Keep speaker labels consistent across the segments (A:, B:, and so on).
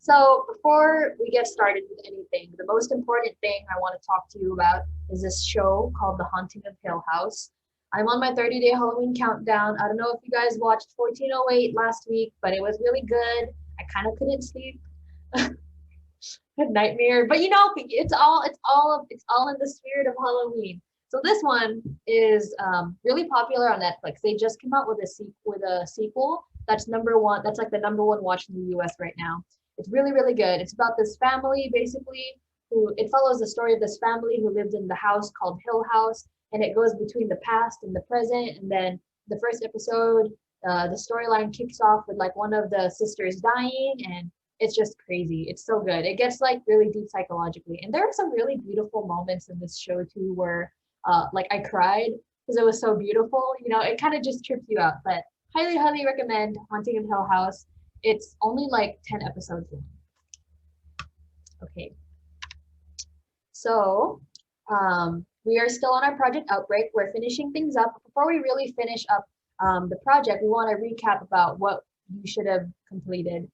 A: So before we get started with anything, the most important thing I want to talk to you about is this show called The Haunting of Hill House. I'm on my 30-day Halloween countdown. I don't know if you guys watched 1408 last week, but it was really good. I kind of couldn't sleep. A nightmare, but it's all in the spirit of Halloween. So this one is really popular on Netflix. They just came out with a sequel that's number one. That's like the number one watch in the U.S. right now. It's really really good. It's about this family basically who it follows the story of this family who lived in the house called Hill House, and it goes between the past and the present. And then the first episode, the storyline kicks off with like one of the sisters dying, and it's just crazy. It's so good. It gets like really deep psychologically. And there are some really beautiful moments in this show too where like I cried because it was so beautiful. You know, it kind of just trips you out. But highly, highly recommend Haunting of Hill House. It's only like 10 episodes long. Okay. So we are still on our project Outbreak. We're finishing things up. Before we really finish up the project, we want to recap about what you should have completed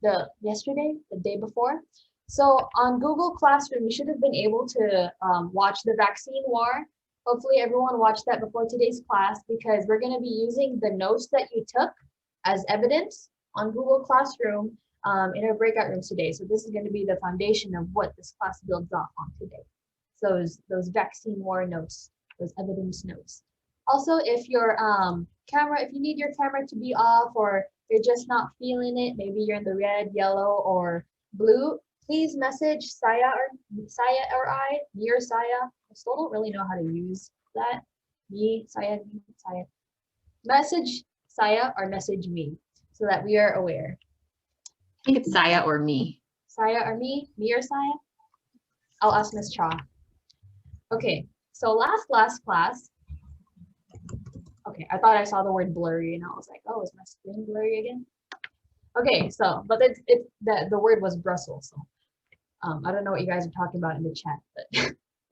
A: the day before. So on Google Classroom, you should have been able to watch the vaccine war. Hopefully everyone watched that before today's class, because we're going to be using the notes that you took as evidence on Google Classroom in our breakout rooms today. So this is going to be the foundation of what this class builds off on today. So those vaccine war notes, those evidence notes. Also, if your if you need your camera to be off, or you're just not feeling it, maybe you're in the red, yellow, or blue, please message Saya or I, me or Saya. I still don't really know how to use that. Me, Saya. Message Saya or message me so that we are aware.
B: I think it's Saya or me.
A: Saya or me or Saya? I'll ask Miss Cha. Okay, so last class. Okay, I thought I saw the word blurry and I was like, oh, is my screen blurry again? Okay, so, but the word was Brussels. So I don't know what you guys are talking about in the chat, but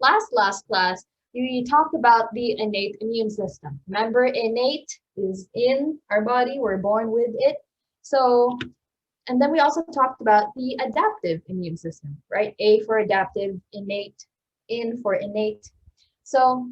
A: last class, we talked about the innate immune system. Remember, innate is in our body, we're born with it. So, and then we also talked about the adaptive immune system, right? A for adaptive, innate, in for innate. So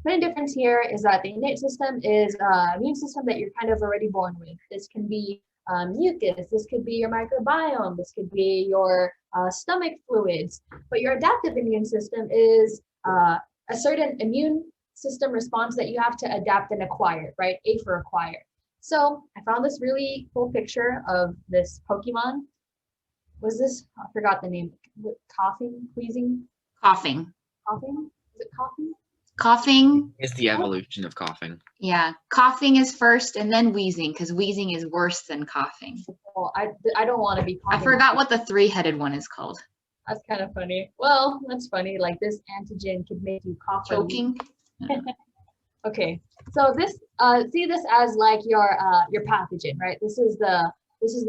A: main difference here is that the innate system is an immune system that you're kind of already born with. This can be mucus, this could be your microbiome, this could be your stomach fluids. But your adaptive immune system is a certain immune system response that you have to adapt and acquire, right? A for acquire. So I found this really cool picture of this Pokemon. Was this, I forgot the name, coughing, wheezing?
B: Coughing.
A: Coughing? Is it coughing?
B: Coughing
C: is the evolution of coughing.
B: Yeah, coughing is first and then wheezing, because wheezing is worse than coughing.
A: Well, I don't want to be coughing.
B: I forgot what the three-headed one is called.
A: That's kind of funny. Well, that's funny. Like this antigen could make you cough.
B: Choking.
A: Okay, so this see this as like your pathogen, right? This is the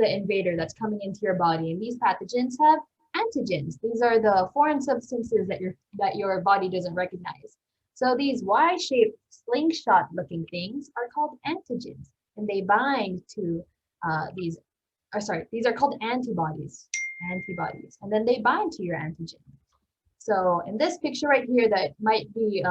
A: invader that's coming into your body, and these pathogens have antigens. These are the foreign substances that your body doesn't recognize. So these Y-shaped slingshot-looking things are called antigens, and they bind to these are called antibodies, and then they bind to your antigen. So in this picture right here, that might be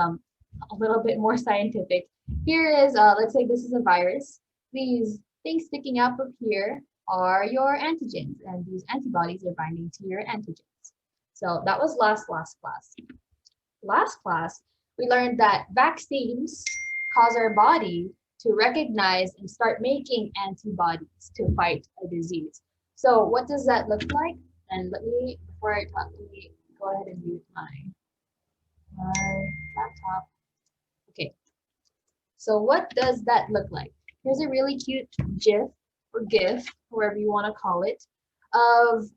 A: a little bit more scientific. Here is, let's say this is a virus. These things sticking out up here are your antigens, and these antibodies are binding to your antigens. So that was last class. Last class, we learned that vaccines cause our body to recognize and start making antibodies to fight a disease. So what does that look like? And before I talk, let me go ahead and mute my laptop. Okay, so what does that look like? Here's a really cute GIF or GIF, whoever you want to call it, of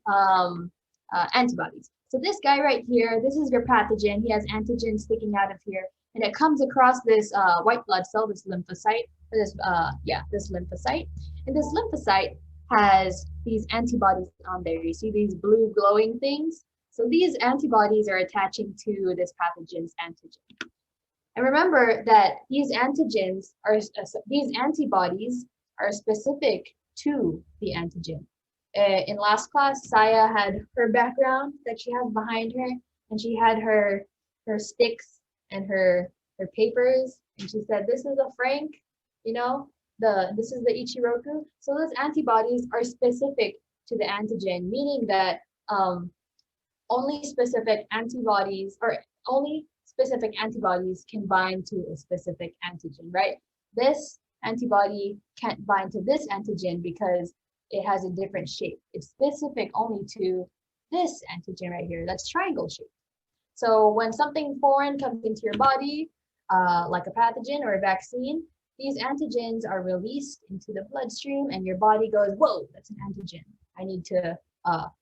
A: antibodies. So this guy right here, this is your pathogen. He has antigens sticking out of here, and it comes across this white blood cell, this lymphocyte, this lymphocyte, and this lymphocyte has these antibodies on there. You see these blue glowing things? So these antibodies are attaching to this pathogen's antigen. And remember that these antibodies are specific to the antigen. In last class, Saya had her background that she has behind her, and she had her sticks and her papers, and she said, "This is a Frank, you know, this is the Ichiroku." So those antibodies are specific to the antigen, meaning that only specific antibodies or only specific antibodies can bind to a specific antigen, right? This antibody can't bind to this antigen because it has a different shape. It's specific only to this antigen right here that's triangle shaped. So when something foreign comes into your body, like a pathogen or a vaccine, these antigens are released into the bloodstream and your body goes, whoa, that's an antigen. I need to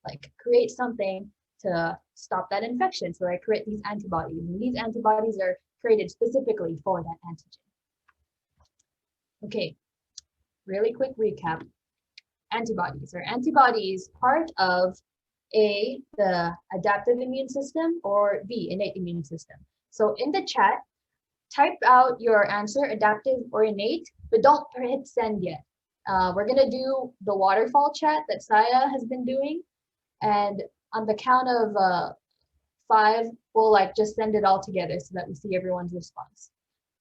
A: like create something to stop that infection. So I create these antibodies, and these antibodies are created specifically for that antigen. Okay, really quick recap. Antibodies. Are antibodies part of A, the adaptive immune system, or B, innate immune system? So in the chat, type out your answer, adaptive or innate, but don't hit send yet. We're gonna do the waterfall chat that Saya has been doing, and on the count of 5, we'll like just send it all together so that we see everyone's response.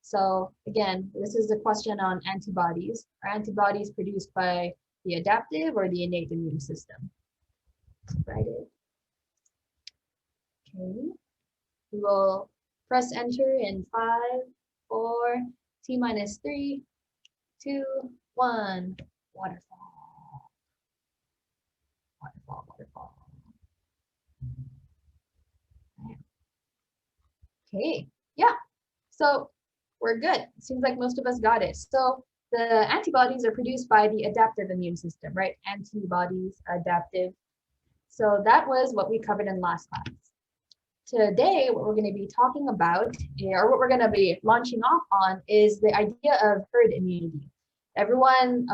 A: So again, this is a question on antibodies. Are antibodies produced by the adaptive or the innate immune system? Write it. Okay. We will press enter in 5, 4, T minus 3, 2, 1. Waterfall. Waterfall, waterfall. Okay, yeah. So we're good. It seems like most of us got it. So the antibodies are produced by the adaptive immune system, right? Antibodies, adaptive. So that was what we covered in last class. Today, what we're going to be talking about, or what we're going to be launching off on, is the idea of herd immunity. Everyone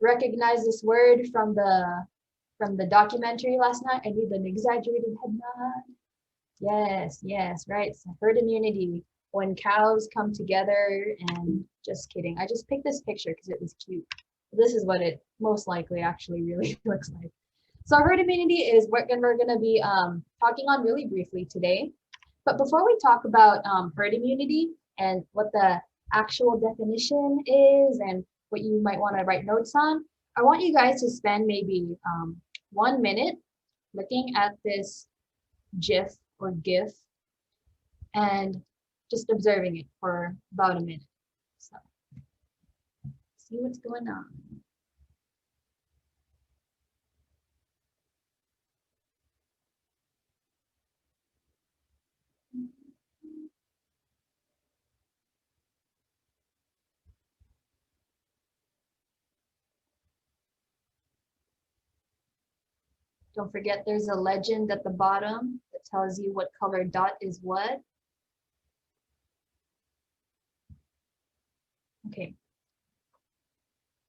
A: recognized this word from the documentary last night? I need an exaggerated head nod. Yes, yes, right. So herd immunity, when cows come together, and just kidding. I just picked this picture because it was cute. This is what it most likely actually really looks like. So herd immunity is what we're going to be talking on really briefly today. But before we talk about herd immunity and what the actual definition is and what you might want to write notes on, I want you guys to spend maybe 1 minute looking at this GIF or GIF and just observing it for about a minute. So see what's going on. Don't forget there's a legend at the bottom that tells you what color dot is what. Okay.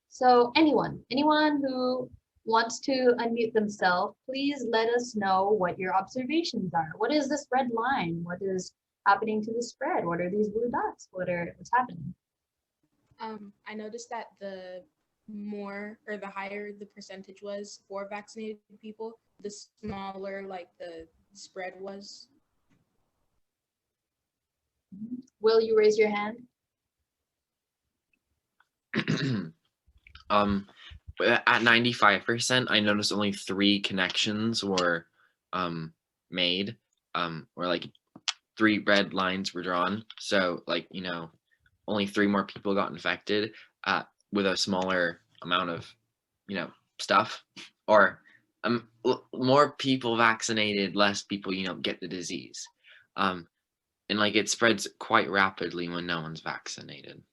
A: So anyone who wants to unmute themselves, please let us know what your observations are. What is this red line? What is happening to the spread? What are these blue dots? What's happening?
C: I noticed that the more or the higher the percentage was for vaccinated people, the smaller like the spread was.
A: Will you raise your hand?
D: At 95%, I noticed only 3 connections were made, or like 3 red lines were drawn. So like, you know, only 3 more people got infected with a smaller amount of, you know, stuff, or more people vaccinated, less people, you know, get the disease. And like it spreads quite rapidly when no one's vaccinated.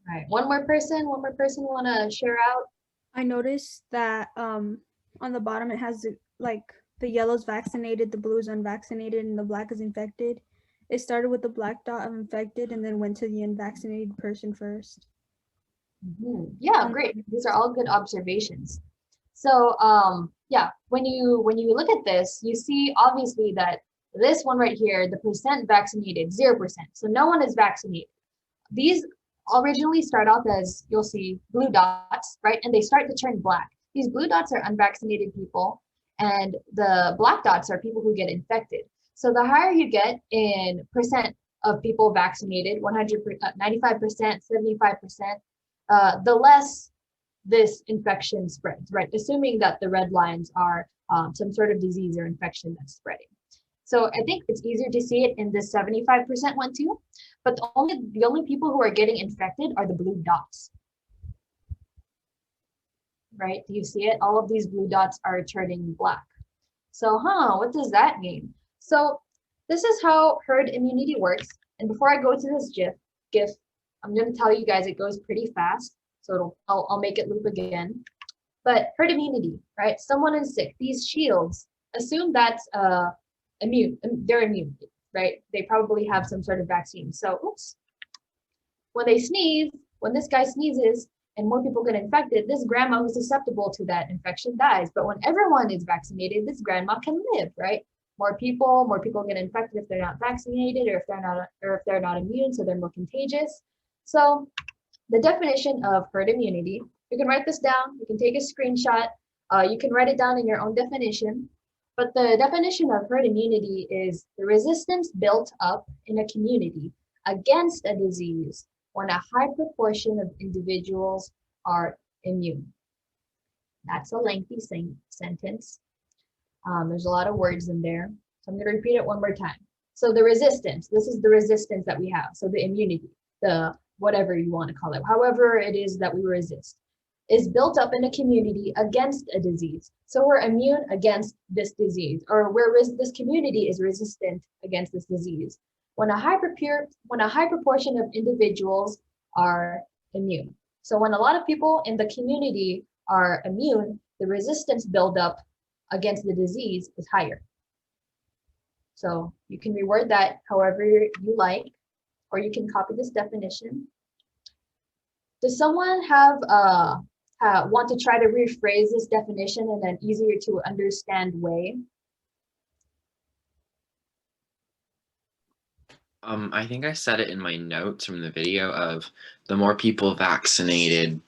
A: All right, one more person want to share out?
E: I noticed that on the bottom it has like the yellow's vaccinated, the blue is unvaccinated, and the black is infected. It started with the black dot of infected and then went to the unvaccinated person first.
A: Yeah, great. These are all good observations. So yeah, when you look at this, you see obviously that this one right here, the percent vaccinated, 0%. So no one is vaccinated. These originally start off as, you'll see, blue dots, right? And they start to turn black. These blue dots are unvaccinated people, and the black dots are people who get infected. So the higher you get in percent of people vaccinated, 95%, 75%, the less this infection spreads, right? Assuming that the red lines are some sort of disease or infection that's spreading. So I think it's easier to see it in the 75% one too, but the only people who are getting infected are the blue dots. Right? Do you see it? All of these blue dots are turning black. So, what does that mean? So this is how herd immunity works. And before I go to this GIF, I'm going to tell you guys it goes pretty fast. So I'll make it loop again. But herd immunity, right? Someone is sick. These shields, assume that's immune. They're immune, right? They probably have some sort of vaccine. So, oops. When they sneeze, when this guy sneezes and more people get infected, this grandma who's susceptible to that infection dies. But when everyone is vaccinated, this grandma can live, right? More people get infected if they're not vaccinated or if they're not immune, so they're more contagious. So the definition of herd immunity, you can write this down, you can take a screenshot, you can write it down in your own definition. But the definition of herd immunity is the resistance built up in a community against a disease when a high proportion of individuals are immune. That's a lengthy sentence. There's a lot of words in there. So I'm going to repeat it one more time. So the resistance, this is the resistance that we have. So the immunity, the whatever you want to call it, however it is that we resist, is built up in a community against a disease. So we're immune against this disease, or this community is resistant against this disease when a high proportion of individuals are immune. So when a lot of people in the community are immune, the resistance buildup against the disease is higher. So you can reword that however you like, or you can copy this definition. Does someone want to try to rephrase this definition in an easier to understand way?
D: I think I said it in my notes from the video of the more people vaccinated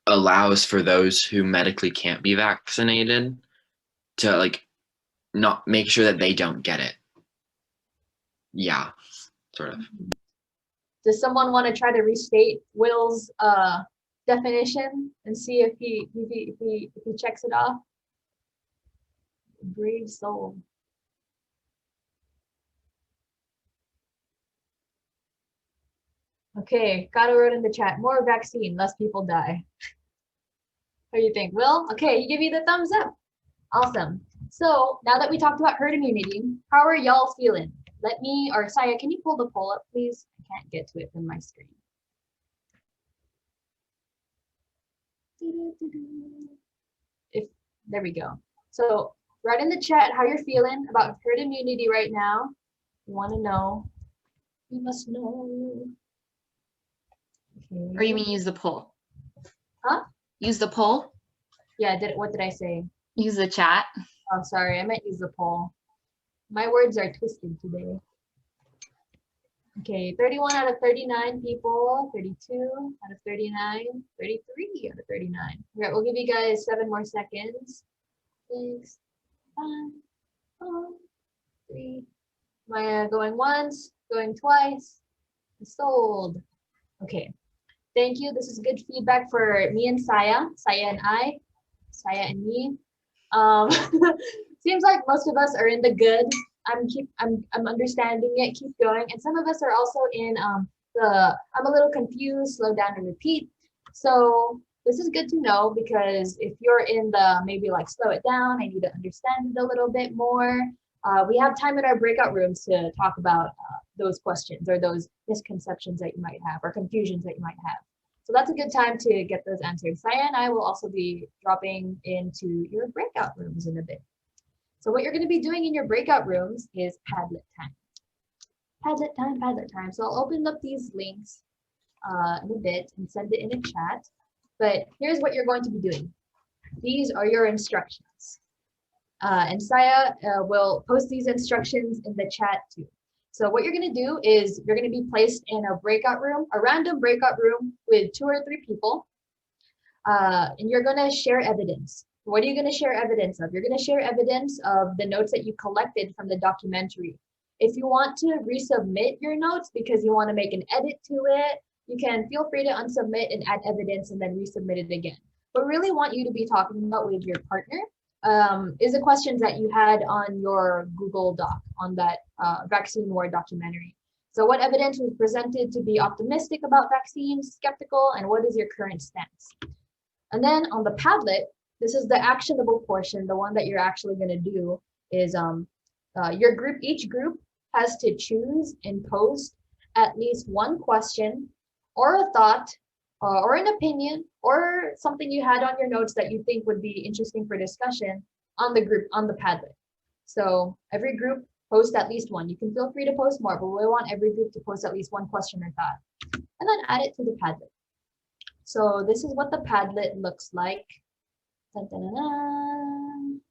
D: allows for those who medically can't be vaccinated to like not make sure that they don't get it. Yeah, sort of.
A: Does someone want to try to restate Will's definition and see if he checks it off? Brave soul. Okay, Kato wrote in the chat, more vaccine, less people die. What do you think, Will? Okay, you give me the thumbs up. Awesome. So now that we talked about herd immunity, how are y'all feeling? Or Saya, can you pull the poll up, please? I can't get to it from my screen. There we go. So write in the chat how you're feeling about herd immunity right now. You want to know. You must know. Okay.
B: Or you mean use the poll?
A: Huh?
B: Use the poll?
A: Yeah, what did I say?
B: Use the chat.
A: Oh, sorry, I meant use the poll. My words are twisted today. Okay, 31 out of 39 people, 32 out of 39, 33 out of 39. Okay, we'll give you guys 7 more seconds. 6, 5, 4, 3. Am I going once, going twice? Sold. Okay, thank you. This is good feedback for me and Saya and I, Saya and me. Seems like most of us are in the good. I'm understanding it. Keep going. And some of us are also in I'm a little confused. Slow down and repeat. So this is good to know, because if you're in the maybe like slow it down, I need to understand it a little bit more. We have time in our breakout rooms to talk about those questions or those misconceptions that you might have or confusions that you might have. So that's a good time to get those answered. Saya and I will also be dropping into your breakout rooms in a bit. So what you're going to be doing in your breakout rooms is Padlet time. Padlet time, Padlet time. So I'll open up these links in a bit and send it in a chat. But here's what you're going to be doing. These are your instructions. And Saya will post these instructions in the chat too. So what you're going to do is you're going to be placed in a breakout room, a random breakout room with 2 or 3 people. and you're going to share evidence. What are you going to share evidence of? You're going to share evidence of the notes that you collected from the documentary. If you want to resubmit your notes because you want to make an edit to it, you can feel free to unsubmit and add evidence and then resubmit it again. What we really want you to be talking about with your partner is the questions that you had on your Google Doc on that vaccine war documentary. So what evidence was presented to be optimistic about vaccines, skeptical, and what is your current stance? And then on the Padlet, this is the actionable portion, the one that you're actually going to do is your group, each group has to choose and post at least one question or a thought or an opinion or something you had on your notes that you think would be interesting for discussion on the group, on the Padlet. So every group post at least one. You can feel free to post more, but we want every group to post at least one question or thought and then add it to the Padlet. So this is what the Padlet looks like. Dun, dun, dun, dun.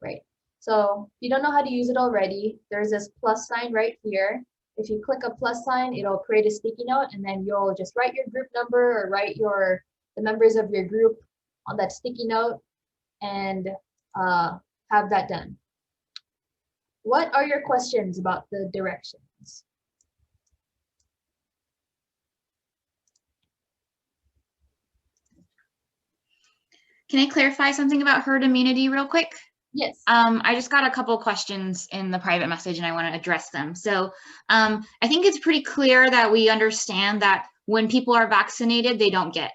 A: Right. So if you don't know how to use it already, there's this plus sign right here. If you click a plus sign, it'll create a sticky note, and then you'll just write your group number or write the members of your group on that sticky note and have that done. What are your questions about the directions?
B: Can I clarify something about herd immunity real quick?
A: Yes.
B: I just got a couple questions in the private message and I want to address them. So I think it's pretty clear that we understand that when people are vaccinated, they don't get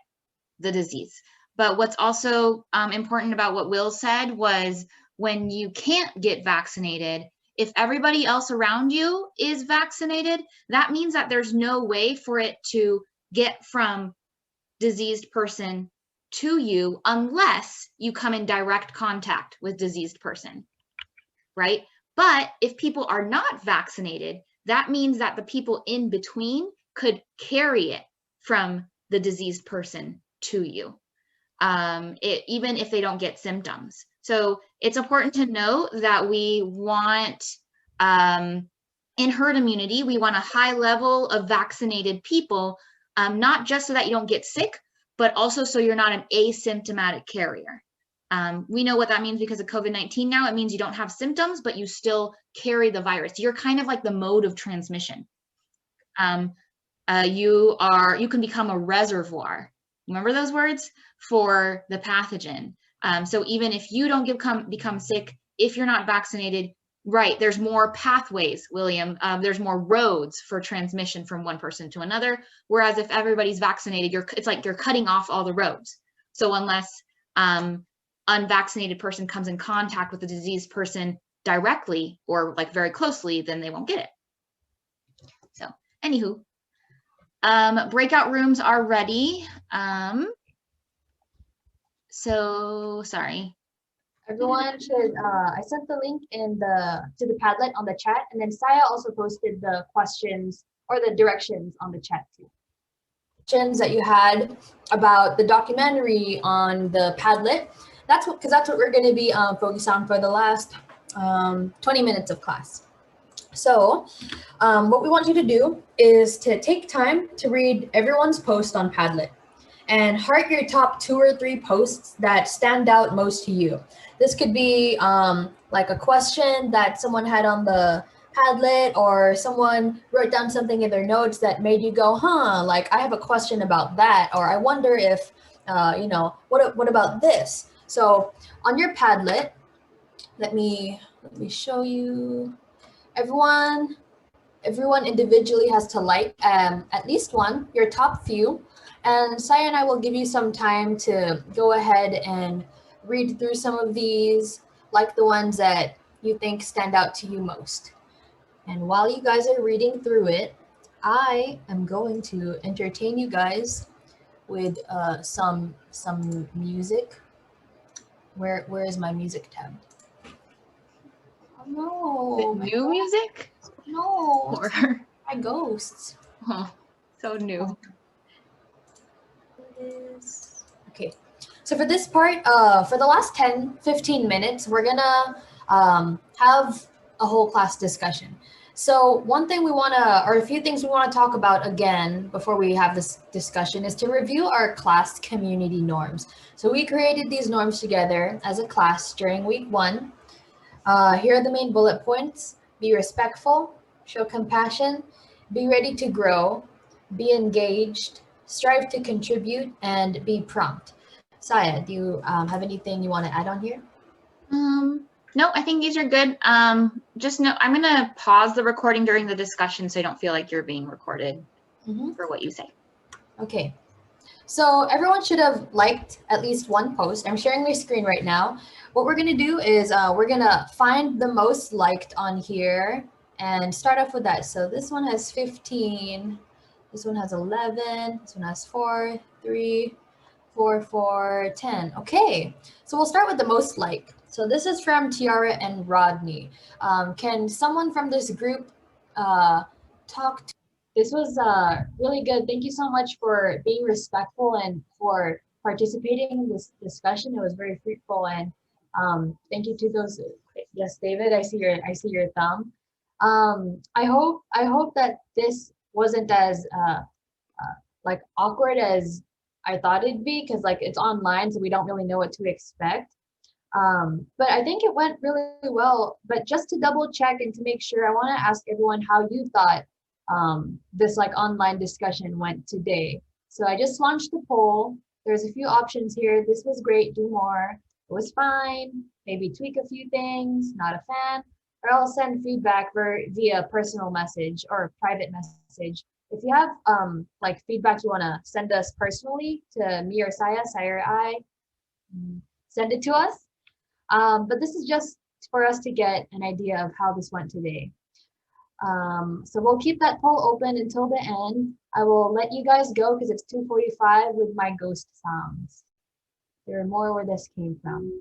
B: the disease. But what's also important about what Will said was when you can't get vaccinated, if everybody else around you is vaccinated, that means that there's no way for it to get from diseased person to you unless you come in direct contact with diseased person, right? But if people are not vaccinated, that means that the people in between could carry it from the diseased person to you, even if they don't get symptoms. So it's important to note that we want, in herd immunity, we want a high level of vaccinated people, not just so that you don't get sick, but also so you're not an asymptomatic carrier. We know what that means because of COVID-19 now. It means you don't have symptoms, but you still carry the virus. You're kind of like the mode of transmission. You can become a reservoir. Remember those words? For the pathogen. So even if you don't become sick, if you're not vaccinated, right, there's more pathways, William. There's more roads for transmission from one person to another. Whereas if everybody's vaccinated, it's like you're cutting off all the roads. So unless unvaccinated person comes in contact with the diseased person directly or like very closely, then they won't get it. So anywho, breakout rooms are ready. So sorry.
A: Everyone should, I sent the link to the Padlet on the chat, and then Saya also posted the questions or the directions on the chat too. Questions that you had about the documentary on the Padlet, that's what we're going to be focused on for the last 20 minutes of class. So what we want you to do is to take time to read everyone's post on Padlet and heart your top 2 or 3 posts that stand out most to you. This could be like a question that someone had on the Padlet, or someone wrote down something in their notes that made you go, huh, like I have a question about that, or I wonder if, what about this? So on your Padlet, let me show you. Everyone individually has to like at least one, your top few. And Saya and I will give you some time to go ahead and read through some of these, like the ones that you think stand out to you most. And while you guys are reading through it, I am going to entertain you guys with some music. Where is my music tab? Oh no.
B: New music?
A: No.
B: Or
A: My ghosts.
B: oh, so new.
A: Okay, so for this part, for the last 10-15 minutes, we're gonna have a whole class discussion. So one thing we want to, or a few things we want to talk about again before we have this discussion is to review our class community norms. So we created these norms together as a class during week 1. Here are the main bullet points. Be respectful, show compassion, be ready to grow, be engaged, strive to contribute, and be prompt. Saya, do you have anything you want to add on here?
B: No, I think these are good. Just know I'm gonna pause the recording during the discussion so I don't feel like you're being recorded for what you say.
A: Okay. So everyone should have liked at least one post. I'm sharing my screen right now. What we're gonna do is we're gonna find the most liked on here and start off with that. So this one has 15, this one has 11, this one has 4, 3, 4, 4, 10. Okay, so we'll start with the most liked. So this is from Tiara and Rodney. Can someone from this group talk to? This was really good. Thank you so much for being respectful and for participating in this discussion. It was very fruitful, and thank you to those. Yes, David, I see your thumb. I hope that this wasn't as like awkward as I thought it'd be, because like it's online, so we don't really know what to expect. But I think it went really well. But just to double check and to make sure, I want to ask everyone how you thought this like online discussion went today. So I just launched the poll. There's a few options here. This was great, do more. It was fine, maybe tweak a few things, not a fan, or I'll send feedback via personal message or private message. If you have like feedback you want to send us personally to me or Saya or I, send it to us. But this is just for us to get an idea of how this went today. So we'll keep that poll open until the end. I will let you guys go because it's 2:45 with my ghost sounds. There are more where this came from.